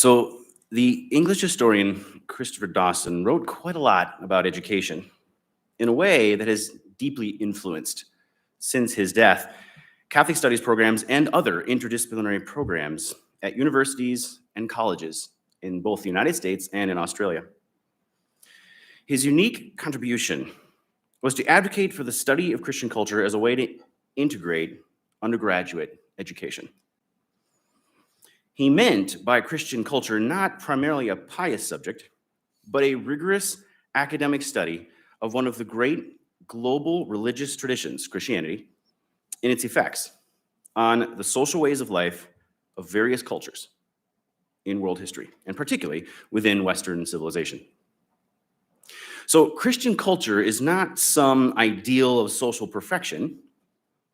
So the English historian Christopher Dawson wrote quite a lot about education in a way that has deeply influenced, since his death, Catholic studies programs and other interdisciplinary programs at universities and colleges in both the United States and in Australia. His unique contribution was to advocate for the study of Christian culture as a way to integrate undergraduate education. He meant by Christian culture not primarily a pious subject, but a rigorous academic study of one of the great global religious traditions, Christianity, and its effects on the social ways of life of various cultures in world history, and particularly within Western civilization. So Christian culture is not some ideal of social perfection,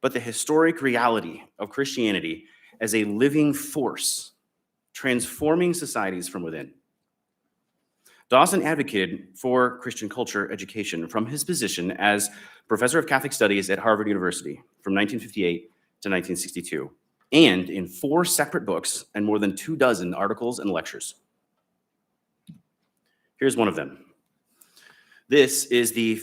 but the historic reality of Christianity as a living force, transforming societies from within. Dawson advocated for Christian culture education from his position as professor of Catholic studies at Harvard University from 1958 to 1962, and in 4 separate books and more than 24 articles and lectures. Here's one of them. This is the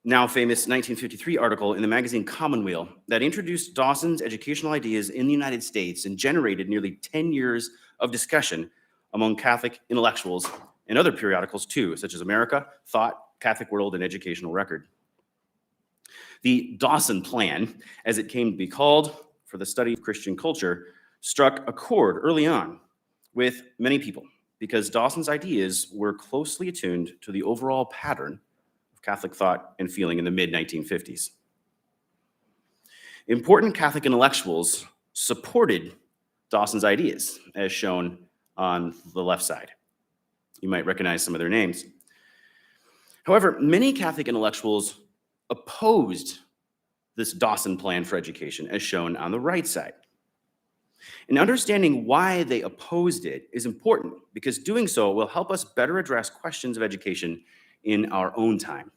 now famous 1953 article in the magazine Commonweal that introduced Dawson's educational ideas in the United States and generated nearly 10 years of discussion among Catholic intellectuals and other periodicals too, such as America, Thought, Catholic World, and Educational Record. The Dawson Plan, as it came to be called for the study of Christian culture, struck a chord early on with many people because Dawson's ideas were closely attuned to the overall pattern of Catholic thought and feeling in the mid-1950s. Important Catholic intellectuals supported Dawson's ideas, as shown on the left side. You might recognize some of their names. However, many Catholic intellectuals opposed this Dawson Plan for education, as shown on the right side. And understanding why they opposed it is important because doing so will help us better address questions of education in our own time.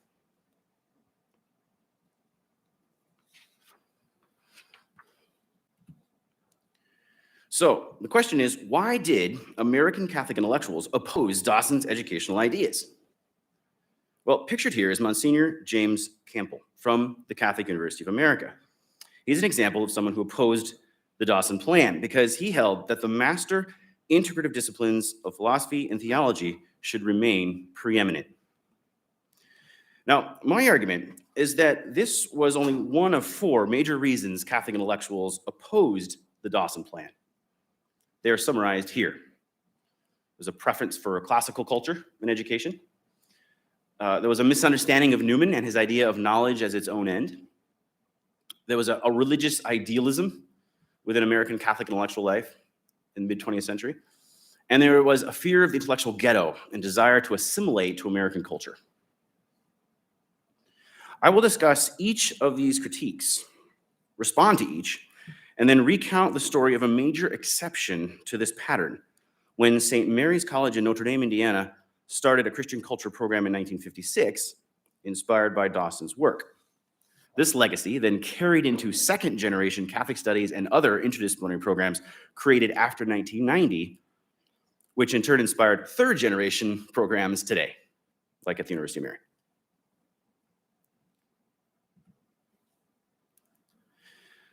So the question is, why did American Catholic intellectuals oppose Dawson's educational ideas? Well, pictured here is Monsignor James Campbell from the Catholic University of America. He's an example of someone who opposed the Dawson Plan because he held that the master integrative disciplines of philosophy and theology should remain preeminent. Now, my argument is that this was only one of 4 major reasons Catholic intellectuals opposed the Dawson Plan. They are summarized here. There's a preference for classical culture in education. There was a misunderstanding of Newman and his idea of knowledge as its own end. There was a religious idealism within American Catholic intellectual life in the mid-20th century. And there was a fear of the intellectual ghetto and desire to assimilate to American culture. I will discuss each of these critiques, respond to each, and then recount the story of a major exception to this pattern when St. Mary's College in Notre Dame, Indiana, started a Christian culture program in 1956, inspired by Dawson's work. This legacy then carried into second-generation Catholic studies and other interdisciplinary programs created after 1990, which in turn inspired third-generation programs today, like at the University of Mary.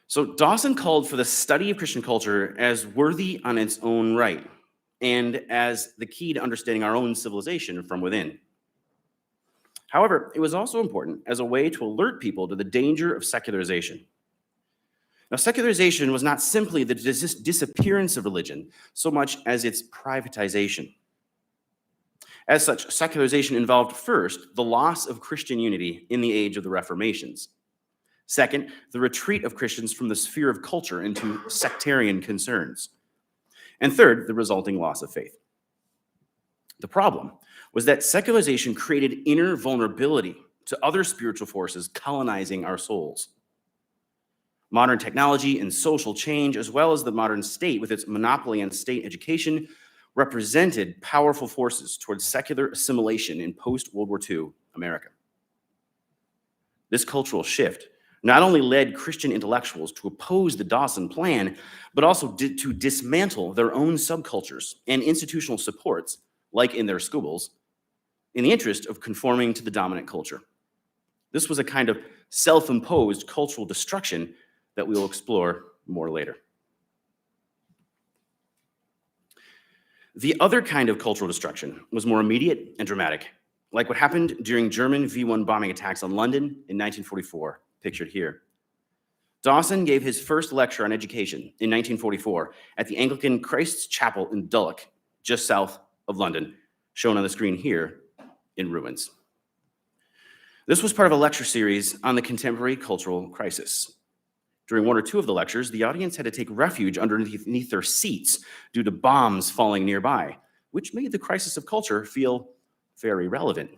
So Dawson called for the study of Christian culture as worthy on its own right and as the key to understanding our own civilization from within. However, it was also important as a way to alert people to the danger of secularization. Now, secularization was not simply the disappearance of religion so much as its privatization. As such, secularization involved first the loss of Christian unity in the age of the Reformations. Second, the retreat of Christians from the sphere of culture into sectarian concerns. And third, the resulting loss of faith. The problem was that secularization created inner vulnerability to other spiritual forces colonizing our souls. Modern technology and social change, as well as the modern state with its monopoly on state education, represented powerful forces towards secular assimilation in post-World War II America. This cultural shift not only led Christian intellectuals to oppose the Dawson Plan, but also to dismantle their own subcultures and institutional supports, like in their schools, in the interest of conforming to the dominant culture. This was a kind of self-imposed cultural destruction that we will explore more later. The other kind of cultural destruction was more immediate and dramatic, like what happened during German V-1 bombing attacks on London in 1944, pictured here. Dawson gave his first lecture on education in 1944 at the Anglican Christ's Chapel in Dulwich, just south of London, shown on the screen here in ruins. This was part of a lecture series on the contemporary cultural crisis. During one or two of the lectures, the audience had to take refuge underneath their seats due to bombs falling nearby, which made the crisis of culture feel very relevant.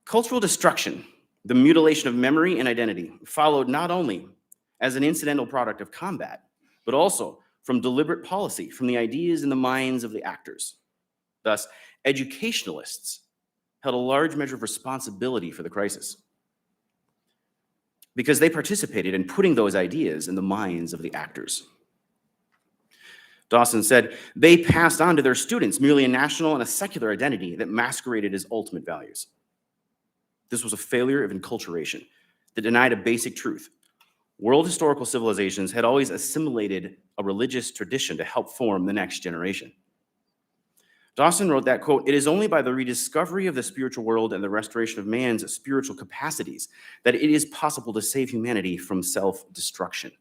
Cultural destruction, the mutilation of memory and identity, followed not only as an incidental product of combat, but also from deliberate policy, from the ideas and the minds of the actors. Thus, educationalists held a large measure of responsibility for the crisis, because they participated in putting those ideas in the minds of the actors. Dawson said they passed on to their students merely a national and a secular identity that masqueraded as ultimate values. This was a failure of enculturation that denied a basic truth. World historical civilizations had always assimilated a religious tradition to help form the next generation. Dawson wrote that, quote, "It is only by the rediscovery of the spiritual world and the restoration of man's spiritual capacities that it is possible to save humanity from self-destruction."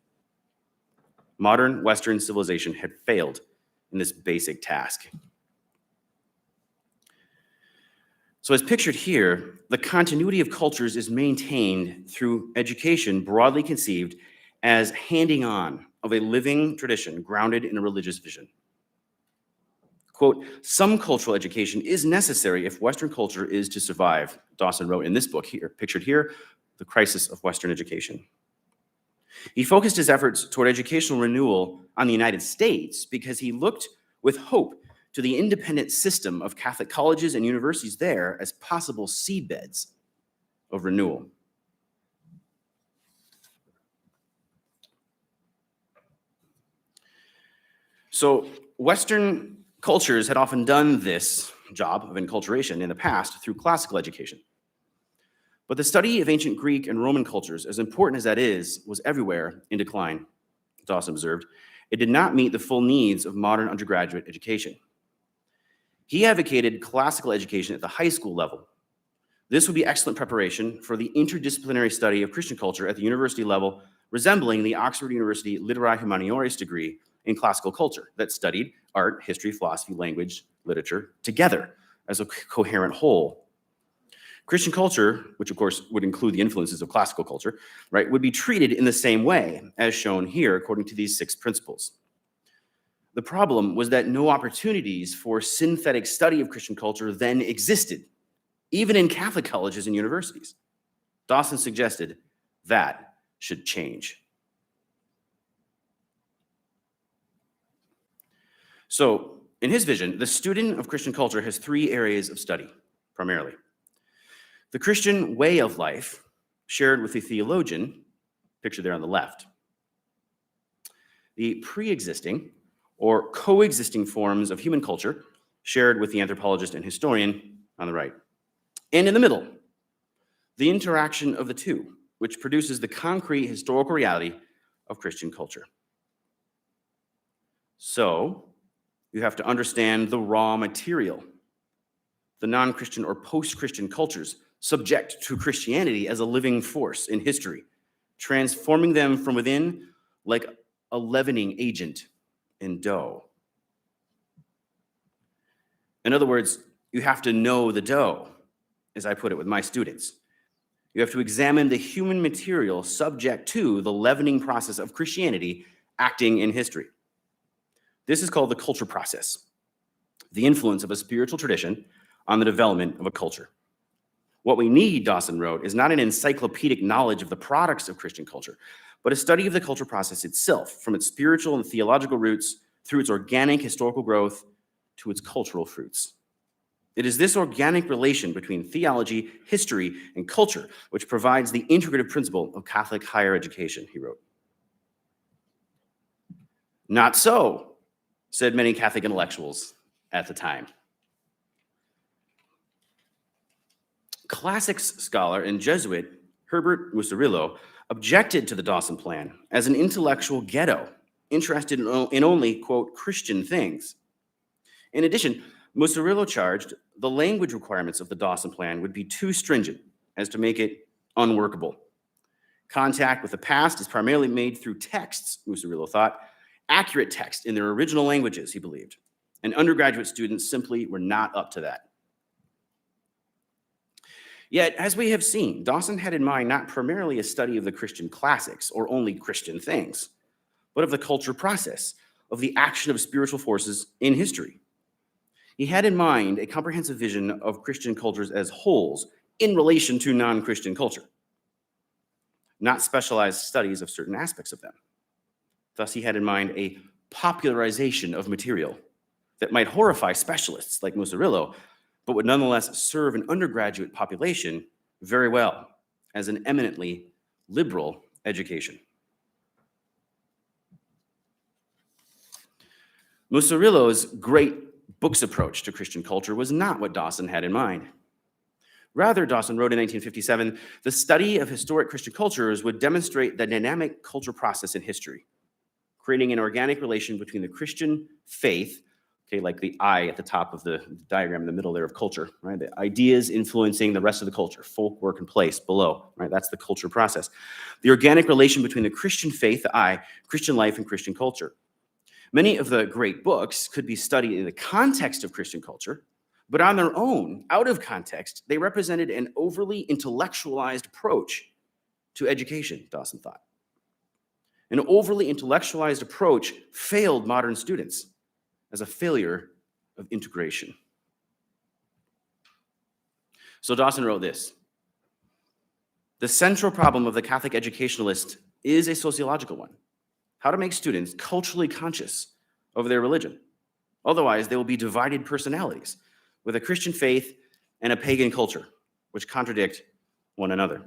Modern Western civilization had failed in this basic task. So as pictured here, the continuity of cultures is maintained through education broadly conceived as handing on of a living tradition grounded in a religious vision. Quote, "Some cultural education is necessary if Western culture is to survive," Dawson wrote in this book here, pictured here, The Crisis of Western Education. He focused his efforts toward educational renewal on the United States because he looked with hope to the independent system of Catholic colleges and universities there as possible seedbeds of renewal. So Western cultures had often done this job of enculturation in the past through classical education. But the study of ancient Greek and Roman cultures, as important as that is, was everywhere in decline, Dawson observed. It did not meet the full needs of modern undergraduate education. He advocated classical education at the high school level. This would be excellent preparation for the interdisciplinary study of Christian culture at the university level, resembling the Oxford University Literae Humaniores degree in classical culture that studied art, history, philosophy, language, literature together as a coherent whole. Christian culture, which of course would include the influences of classical culture, right, would be treated in the same way as shown here according to these 6 principles. The problem was that no opportunities for synthetic study of Christian culture then existed, even in Catholic colleges and universities. Dawson suggested that should change. So, in his vision, the student of Christian culture has 3 areas of study, primarily. The Christian way of life, shared with the theologian, pictured there on the left. The pre-existing or coexisting forms of human culture, shared with the anthropologist and historian on the right. And in the middle, the interaction of the two, which produces the concrete historical reality of Christian culture. So, you have to understand the raw material, the non-Christian or post-Christian cultures subject to Christianity as a living force in history, transforming them from within like a leavening agent in dough. In other words, you have to know the dough, as I put it with my students. You have to examine the human material subject to the leavening process of Christianity acting in history. This is called the culture process, the influence of a spiritual tradition on the development of a culture. What we need, Dawson wrote, is not an encyclopedic knowledge of the products of Christian culture, but a study of the culture process itself, from its spiritual and theological roots through its organic historical growth to its cultural fruits. It is this organic relation between theology, history, and culture which provides the integrative principle of Catholic higher education, he wrote. Not so, said many Catholic intellectuals at the time. Classics scholar and Jesuit Herbert Musarillo objected to the Dawson Plan as an intellectual ghetto interested in only, quote, Christian things. In addition, Musarillo charged the language requirements of the Dawson Plan would be too stringent as to make it unworkable. Contact with the past is primarily made through texts, Musarillo thought, accurate text in their original languages, he believed, and undergraduate students simply were not up to that. Yet, as we have seen, Dawson had in mind not primarily a study of the Christian classics or only Christian things, but of the culture process, of the action of spiritual forces in history. He had in mind a comprehensive vision of Christian cultures as wholes in relation to non-Christian culture, not specialized studies of certain aspects of them. Thus, he had in mind a popularization of material that might horrify specialists like Musarillo, but would nonetheless serve an undergraduate population very well as an eminently liberal education. Musarillo's great books approach to Christian culture was not what Dawson had in mind. Rather, Dawson wrote in 1957, the study of historic Christian cultures would demonstrate the dynamic culture process in history, creating an organic relation between the Christian faith, okay, like the eye at the top of the diagram in the middle there of culture, right? The ideas influencing the rest of the culture, folk, work, and place below, right? That's the culture process. The organic relation between the Christian faith, the I, Christian life, and Christian culture. Many of the great books could be studied in the context of Christian culture, but on their own, out of context, they represented an overly intellectualized approach to education, Dawson thought. An overly intellectualized approach failed modern students as a failure of integration. So Dawson wrote this: the central problem of the Catholic educationalist is a sociological one: how to make students culturally conscious of their religion. Otherwise, they will be divided personalities with a Christian faith and a pagan culture, which contradict one another.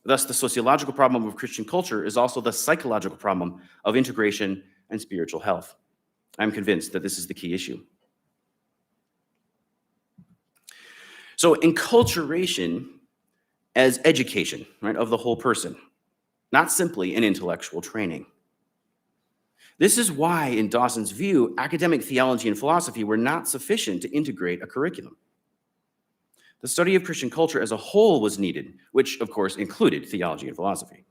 Thus, the sociological problem of Christian culture is also the psychological problem of integration and spiritual health. I'm convinced that this is the key issue. So, enculturation as education, right, of the whole person, not simply an intellectual training. This is why, in Dawson's view, academic theology and philosophy were not sufficient to integrate a curriculum. The study of Christian culture as a whole was needed, which, of course, included theology and philosophy.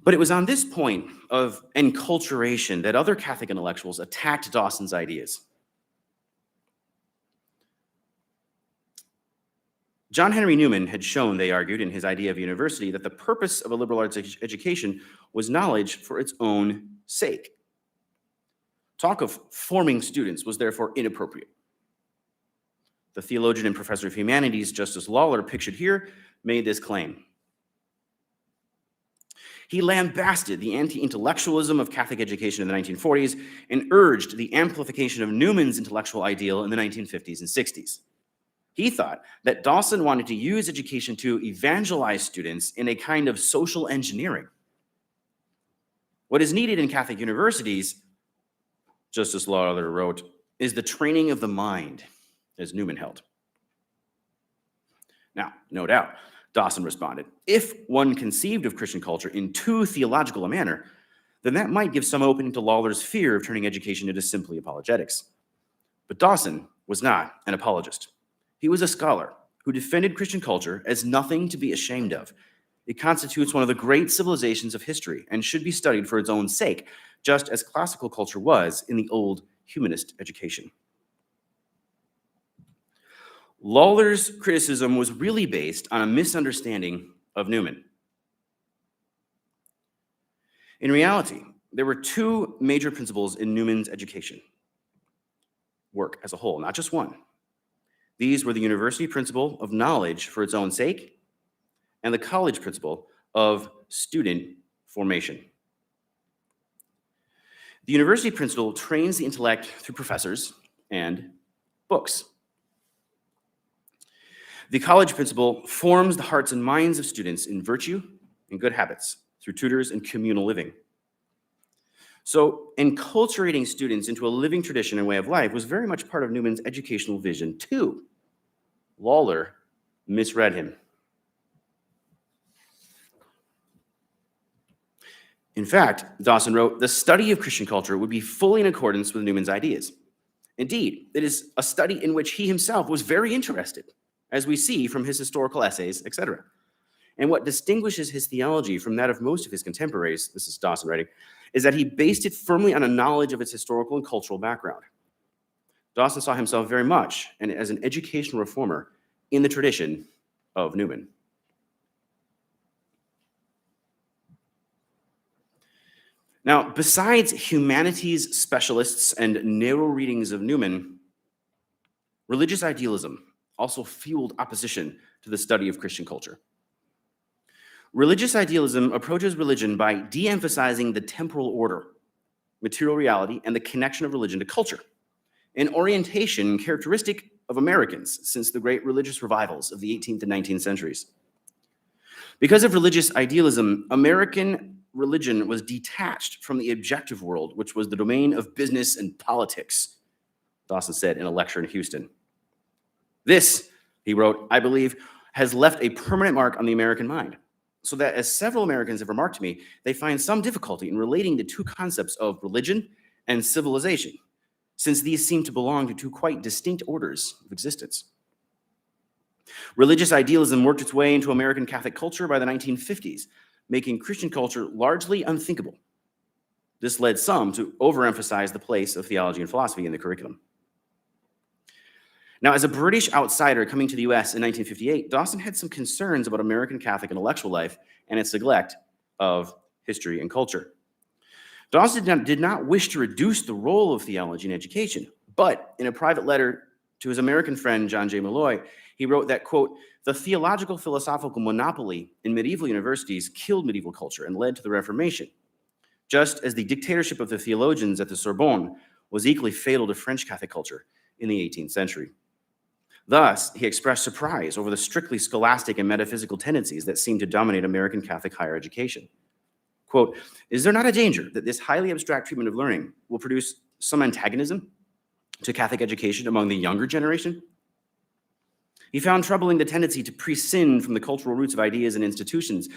But it was on this point of enculturation that other Catholic intellectuals attacked Dawson's ideas. John Henry Newman had shown, they argued, in his idea of university, that the purpose of a liberal arts education was knowledge for its own sake. Talk of forming students was therefore inappropriate. The theologian and professor of humanities, Justice Lawler, pictured here, made this claim. He lambasted the anti-intellectualism of Catholic education in the 1940s and urged the amplification of Newman's intellectual ideal in the 1950s and 60s. He thought that Dawson wanted to use education to evangelize students in a kind of social engineering. What is needed in Catholic universities, Justice Lawler wrote, is the training of the mind, as Newman held. Now, no doubt, Dawson responded, if one conceived of Christian culture in too theological a manner, then that might give some opening to Lawler's fear of turning education into simply apologetics. But Dawson was not an apologist. He was a scholar who defended Christian culture as nothing to be ashamed of. It constitutes one of the great civilizations of history and should be studied for its own sake, just as classical culture was in the old humanist education. Lawler's criticism was really based on a misunderstanding of Newman. In reality, there were two major principles in Newman's education work as a whole, not just one. These were the university principle of knowledge for its own sake and the college principle of student formation. The university principle trains the intellect through professors and books. The college principal forms the hearts and minds of students in virtue and good habits through tutors and communal living. So enculturating students into a living tradition and way of life was very much part of Newman's educational vision too. Lawler misread him. In fact, Dawson wrote, the study of Christian culture would be fully in accordance with Newman's ideas. Indeed, it is a study in which he himself was very interested, as we see from his historical essays, etc. And what distinguishes his theology from that of most of his contemporaries, this is Dawson writing, is that he based it firmly on a knowledge of its historical and cultural background. Dawson saw himself very much and as an educational reformer in the tradition of Newman. Now, besides humanities specialists and narrow readings of Newman, religious idealism also fueled opposition to the study of Christian culture. Religious idealism approaches religion by de-emphasizing the temporal order, material reality, and the connection of religion to culture, an orientation characteristic of Americans since the great religious revivals of the 18th and 19th centuries. Because of religious idealism, American religion was detached from the objective world, which was the domain of business and politics, Dawson said in a lecture in Houston. This, he wrote, I believe, has left a permanent mark on the American mind, so that as several Americans have remarked to me, they find some difficulty in relating the two concepts of religion and civilization, since these seem to belong to two quite distinct orders of existence. Religious idealism worked its way into American Catholic culture by the 1950s, making Christian culture largely unthinkable. This led some to overemphasize the place of theology and philosophy in the curriculum. Now, as a British outsider coming to the US in 1958, Dawson had some concerns about American Catholic intellectual life and its neglect of history and culture. Dawson did not wish to reduce the role of theology in education, but in a private letter to his American friend, John J. Malloy, he wrote that, quote, the theological philosophical monopoly in medieval universities killed medieval culture and led to the Reformation, just as the dictatorship of the theologians at the Sorbonne was equally fatal to French Catholic culture in the 18th century. Thus, he expressed surprise over the strictly scholastic and metaphysical tendencies that seem to dominate American Catholic higher education. Quote, is there not a danger that this highly abstract treatment of learning will produce some antagonism to Catholic education among the younger generation? He found troubling the tendency to prescind from the cultural roots of ideas and institutions.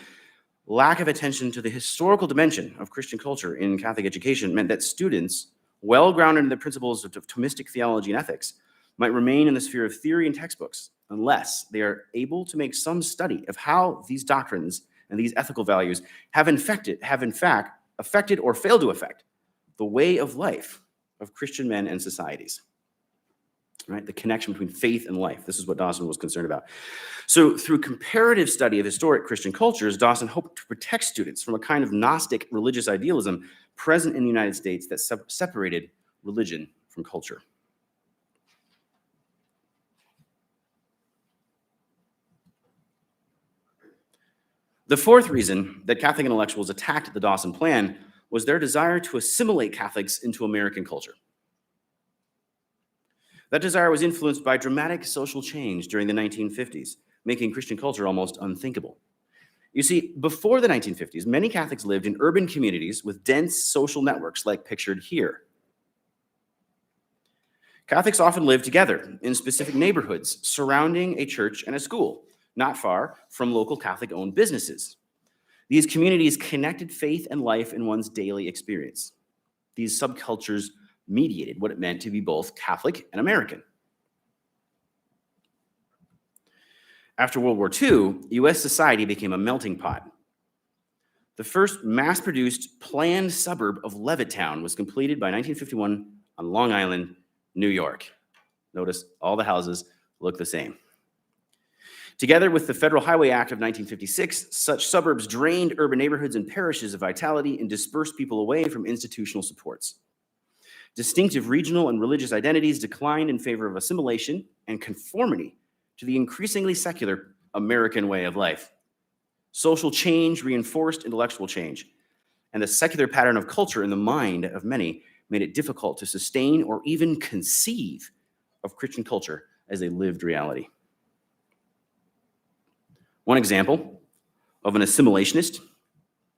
Lack of attention to the historical dimension of Christian culture in Catholic education meant that students, well grounded in the principles of Thomistic theology and ethics, might remain in the sphere of theory and textbooks unless they are able to make some study of how these doctrines and these ethical values have in fact affected or failed to affect the way of life of Christian men and societies. Right? The connection between faith and life. This is what Dawson was concerned about. So through comparative study of historic Christian cultures, Dawson hoped to protect students from a kind of Gnostic religious idealism present in the United States that separated religion from culture. The fourth reason that Catholic intellectuals attacked the Dawson Plan was their desire to assimilate Catholics into American culture. That desire was influenced by dramatic social change during the 1950s, making Christian culture almost unthinkable. You see, before the 1950s, many Catholics lived in urban communities with dense social networks like pictured here. Catholics often lived together in specific neighborhoods surrounding a church and a school, not far from local Catholic-owned businesses. These communities connected faith and life in one's daily experience. These subcultures mediated what it meant to be both Catholic and American. After World War II, US society became a melting pot. The first mass-produced planned suburb of Levittown was completed by 1951 on Long Island, New York. Notice all the houses look the same. Together with the Federal Highway Act of 1956, such suburbs drained urban neighborhoods and parishes of vitality and dispersed people away from institutional supports. Distinctive regional and religious identities declined in favor of assimilation and conformity to the increasingly secular American way of life. Social change reinforced intellectual change, and the secular pattern of culture in the mind of many made it difficult to sustain or even conceive of Christian culture as a lived reality. One example of an assimilationist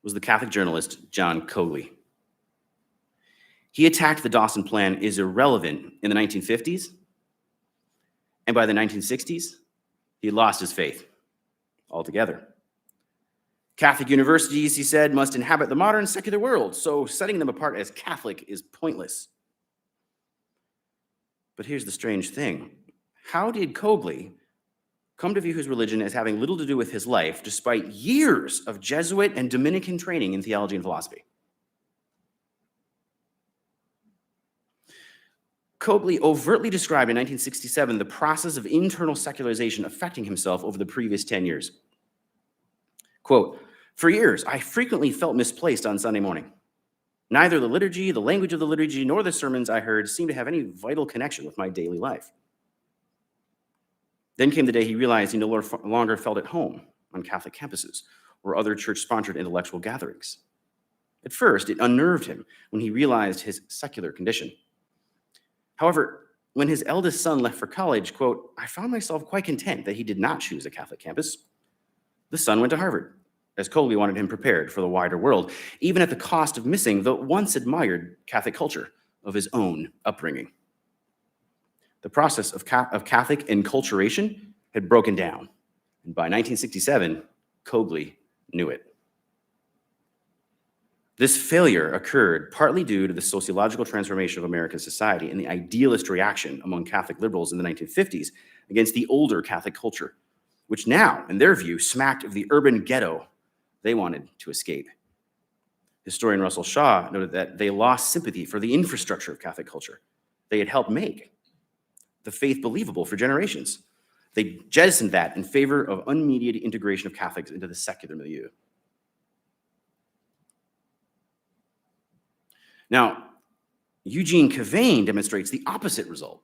was the Catholic journalist John Cogley. He attacked the Dawson Plan is irrelevant in the 1950s, and by the 1960s, he lost his faith altogether. Catholic universities, he said, must inhabit the modern secular world, so setting them apart as Catholic is pointless. But here's the strange thing. How did Cogley come to view his religion as having little to do with his life, despite years of Jesuit and Dominican training in theology and philosophy? Cogley overtly described in 1967 the process of internal secularization affecting himself over the previous 10 years. Quote, "For years, I frequently felt misplaced on Sunday morning. Neither the liturgy, the language of the liturgy, nor the sermons I heard seemed to have any vital connection with my daily life. Then came the day he realized he no longer felt at home on Catholic campuses or other church-sponsored intellectual gatherings. At first, it unnerved him when he realized his secular condition. However, when his eldest son left for college, quote, I found myself quite content that he did not choose a Catholic campus. The son went to Harvard, as Cogley wanted him prepared for the wider world, even at the cost of missing the once admired Catholic culture of his own upbringing. The process of Catholic enculturation had broken down, and by 1967, Cogley knew it. This failure occurred partly due to the sociological transformation of American society and the idealist reaction among Catholic liberals in the 1950s against the older Catholic culture, which now, in their view, smacked of the urban ghetto they wanted to escape. Historian Russell Shaw noted that they lost sympathy for the infrastructure of Catholic culture they had helped make the faith believable for generations. They jettisoned that in favor of unmediated integration of Catholics into the secular milieu. Now, Eugene Cavane demonstrates the opposite result.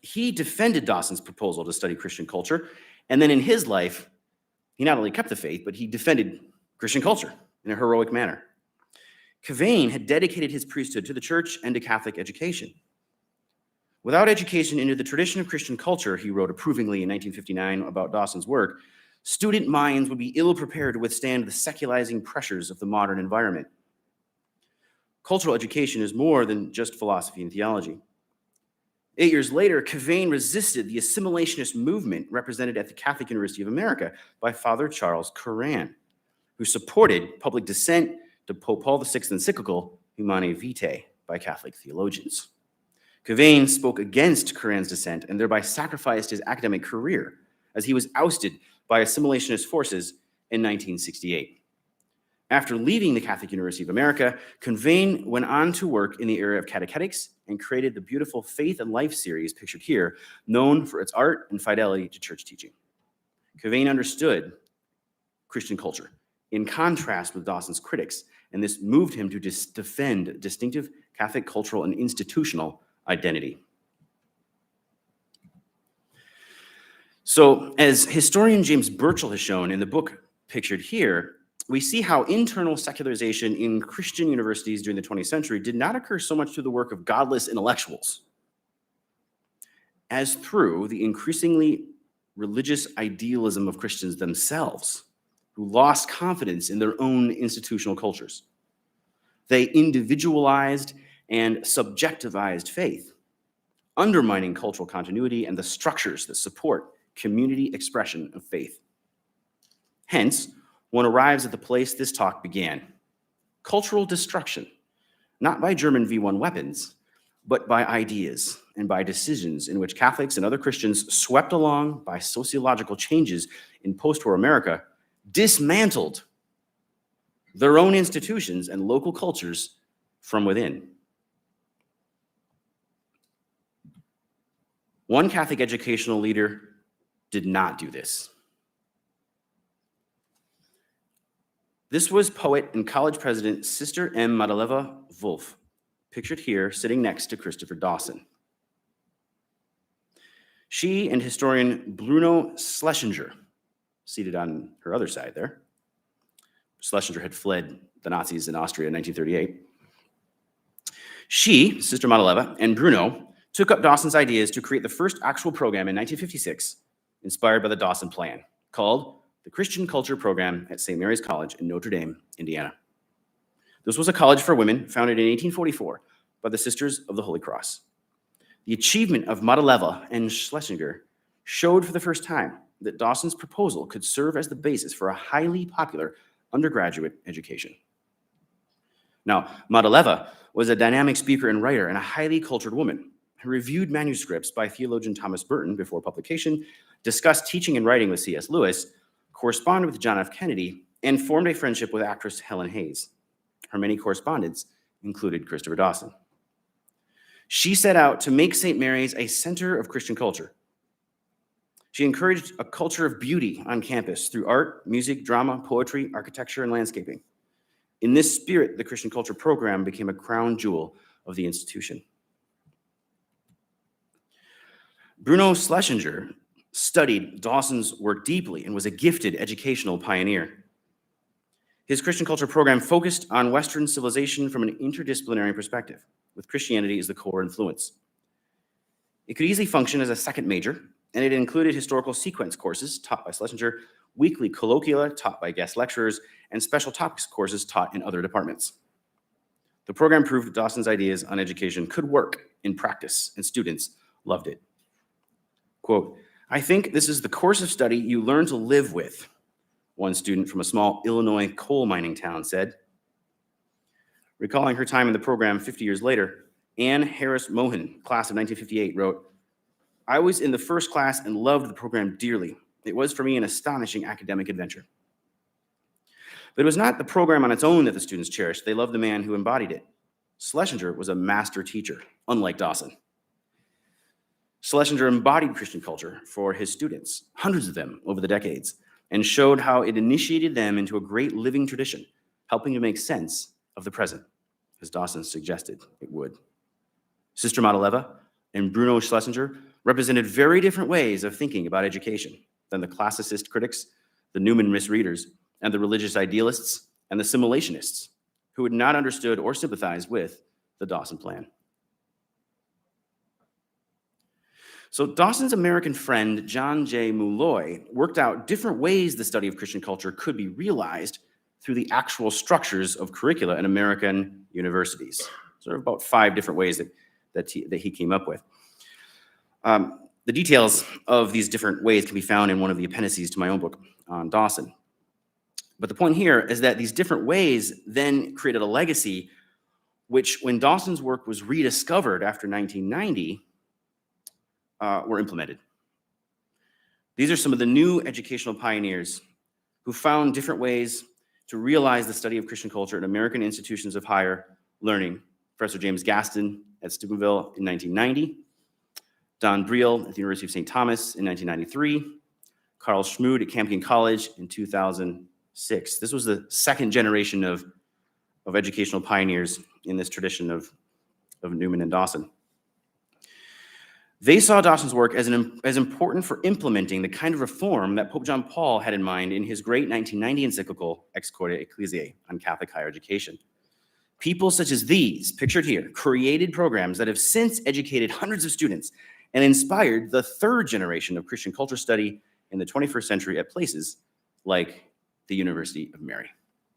He defended Dawson's proposal to study Christian culture, and then in his life, he not only kept the faith, but he defended Christian culture in a heroic manner. Cavane had dedicated his priesthood to the church and to Catholic education. Without education into the tradition of Christian culture, he wrote approvingly in 1959 about Dawson's work, student minds would be ill prepared to withstand the secularizing pressures of the modern environment. Cultural education is more than just philosophy and theology. 8 years later, Cavane resisted the assimilationist movement represented at the Catholic University of America by Father Charles Curran, who supported public dissent to Pope Paul VI's encyclical Humanae Vitae by Catholic theologians. Cavane spoke against Curran's dissent and thereby sacrificed his academic career as he was ousted by assimilationist forces in 1968. After leaving the Catholic University of America, Cavane went on to work in the area of catechetics and created the beautiful Faith and Life series pictured here, known for its art and fidelity to church teaching. Cavane understood Christian culture in contrast with Dawson's critics, and this moved him to defend distinctive Catholic cultural and institutional identity. So, as historian James Burchell has shown in the book pictured here, we see how internal secularization in Christian universities during the 20th century did not occur so much through the work of godless intellectuals as through the increasingly religious idealism of Christians themselves, who lost confidence in their own institutional cultures. They individualized and subjectivized faith, undermining cultural continuity and the structures that support community expression of faith. Hence, one arrives at the place this talk began: cultural destruction, not by German V1 weapons, but by ideas and by decisions in which Catholics and other Christians, swept along by sociological changes in post-war America, dismantled their own institutions and local cultures from within. One Catholic educational leader did not do this. This was poet and college president Sister M. Madaleva Wolf, pictured here sitting next to Christopher Dawson. She and historian Bruno Schlesinger, seated on her other side there. Schlesinger had fled the Nazis in Austria in 1938. She, Sister Madaleva, and Bruno took up Dawson's ideas to create the first actual program in 1956, inspired by the Dawson Plan, called the Christian Culture Program at St. Mary's College in Notre Dame, Indiana. This was a college for women founded in 1844 by the Sisters of the Holy Cross. The achievement of Madaleva and Schlesinger showed for the first time that Dawson's proposal could serve as the basis for a highly popular undergraduate education. Now, Madaleva was a dynamic speaker and writer and a highly cultured woman who reviewed manuscripts by theologian Thomas Burton before publication, discussed teaching and writing with C.S. Lewis, corresponded with John F. Kennedy, and formed a friendship with actress Helen Hayes. Her many correspondents included Christopher Dawson. She set out to make St. Mary's a center of Christian culture. She encouraged a culture of beauty on campus through art, music, drama, poetry, architecture, and landscaping. In this spirit, the Christian Culture Program became a crown jewel of the institution. Bruno Schlesinger studied Dawson's work deeply and was a gifted educational pioneer. His Christian Culture Program focused on Western civilization from an interdisciplinary perspective, with Christianity as the core influence. It could easily function as a second major, and it included historical sequence courses taught by Schlesinger, weekly colloquia taught by guest lecturers, and special topics courses taught in other departments. The program proved that Dawson's ideas on education could work in practice, and students loved it. Quote, "I think this is the course of study you learn to live with," one student from a small Illinois coal mining town said. Recalling her time in the program 50 years later, Anne Harris Mohan, class of 1958, wrote, "I was in the first class and loved the program dearly. It was for me an astonishing academic adventure." But it was not the program on its own that the students cherished. They loved the man who embodied it. Schlesinger was a master teacher, unlike Dawson. Schlesinger embodied Christian culture for his students, hundreds of them over the decades, and showed how it initiated them into a great living tradition, helping to make sense of the present, as Dawson suggested it would. Sister Madaleva and Bruno Schlesinger represented very different ways of thinking about education than the classicist critics, the Newman misreaders, and the religious idealists and the simulationists who had not understood or sympathized with the Dawson Plan. So Dawson's American friend, John J. Mulloy, worked out different ways the study of Christian culture could be realized through the actual structures of curricula in American universities. So there are about 5 different ways that he came up with. The details of these different ways can be found in one of the appendices to my own book on Dawson. But the point here is that these different ways then created a legacy which, when Dawson's work was rediscovered after 1990, were implemented. These are some of the new educational pioneers who found different ways to realize the study of Christian culture in American institutions of higher learning. Professor James Gaston at Steubenville in 1990, Don Briel at the University of St. Thomas in 1993, Carl Schmood at Campion College in 2006. This was the second generation of educational pioneers in this tradition of Newman and Dawson. They saw Dawson's work as important for implementing the kind of reform that Pope John Paul had in mind in his great 1990 encyclical Ex Corde Ecclesiae on Catholic higher education. People such as these, pictured here, created programs that have since educated hundreds of students and inspired the third generation of Christian culture study in the 21st century at places like the University of Mary.